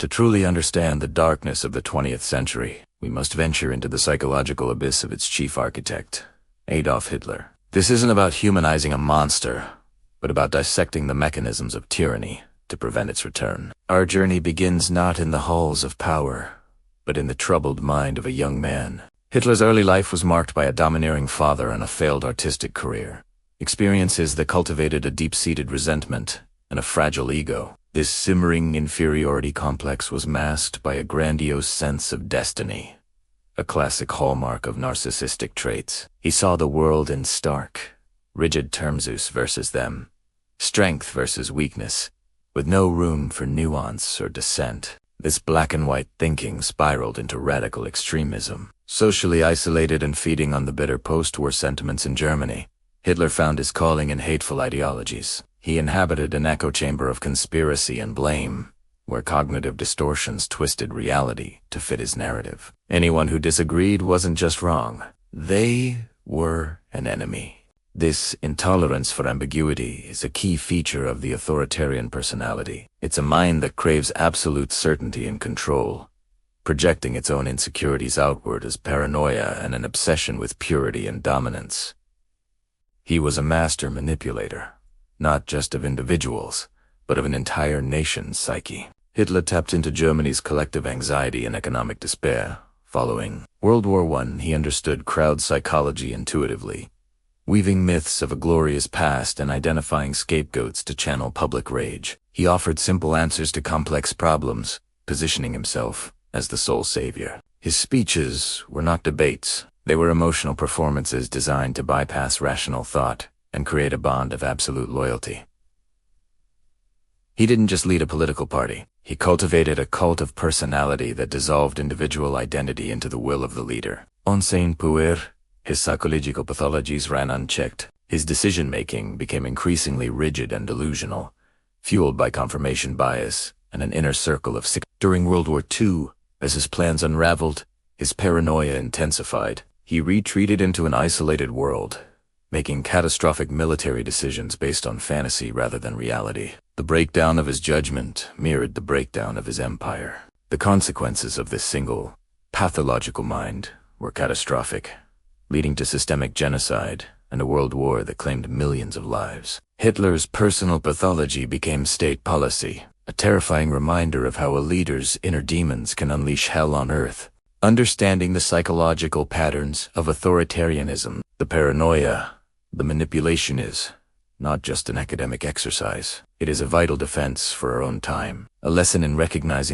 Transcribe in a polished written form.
To truly understand the darkness of the 20th century, we must venture into the psychological abyss of its chief architect, Adolf Hitler. This isn't about humanizing a monster, but about dissecting the mechanisms of tyranny to prevent its return. Our journey begins not in the halls of power, but in the troubled mind of a young man. Hitler's early life was marked by a domineering father and a failed artistic career, experiences that cultivated a deep-seated resentment and a fragile ego. This simmering inferiority complex was masked by a grandiose sense of destiny, a classic hallmark of narcissistic traits. He saw the world in stark, rigid terms: us versus them, strength versus weakness, with no room for nuance or dissent. This black-and-white thinking spiraled into radical extremism. Socially isolated and feeding on the bitter post-war sentiments in Germany, Hitler found his calling in hateful ideologies. He inhabited an echo chamber of conspiracy and blame, where cognitive distortions twisted reality to fit his narrative. Anyone who disagreed wasn't just wrong, they were an enemy. This intolerance for ambiguity is a key feature of the authoritarian personality. It's a mind that craves absolute certainty and control, projecting its own insecurities outward as paranoia and an obsession with purity and dominance. He was a master manipulator, not just of individuals, but of an entire nation's psyche. Hitler tapped into Germany's collective anxiety and economic despair. Following World War I, he understood crowd psychology intuitively, weaving myths of a glorious past and identifying scapegoats to channel public rage. He offered simple answers to complex problems, positioning himself as the sole savior. His speeches were not debates. They were emotional performances designed to bypass rational thought and create a bond of absolute loyalty. He didn't just lead a political party. He cultivated a cult of personality that dissolved individual identity into the will of the leader. Insane puer, his psychological pathologies ran unchecked. His decision-making became increasingly rigid and delusional, fueled by confirmation bias and an inner circle of sick. During World War II, as his plans unraveled, his paranoia intensified. He retreated into an isolated world, making catastrophic military decisions based on fantasy rather than reality. The breakdown of his judgment mirrored the breakdown of his empire. The consequences of this single, pathological mind were catastrophic, leading to systemic genocide and a world war that claimed millions of lives. Hitler's personal pathology became state policy, a terrifying reminder of how a leader's inner demons can unleash hell on earth. Understanding the psychological patterns of authoritarianism, the paranoia, the manipulation is not just an academic exercise. It is a vital defense for our own time, a lesson in recognizing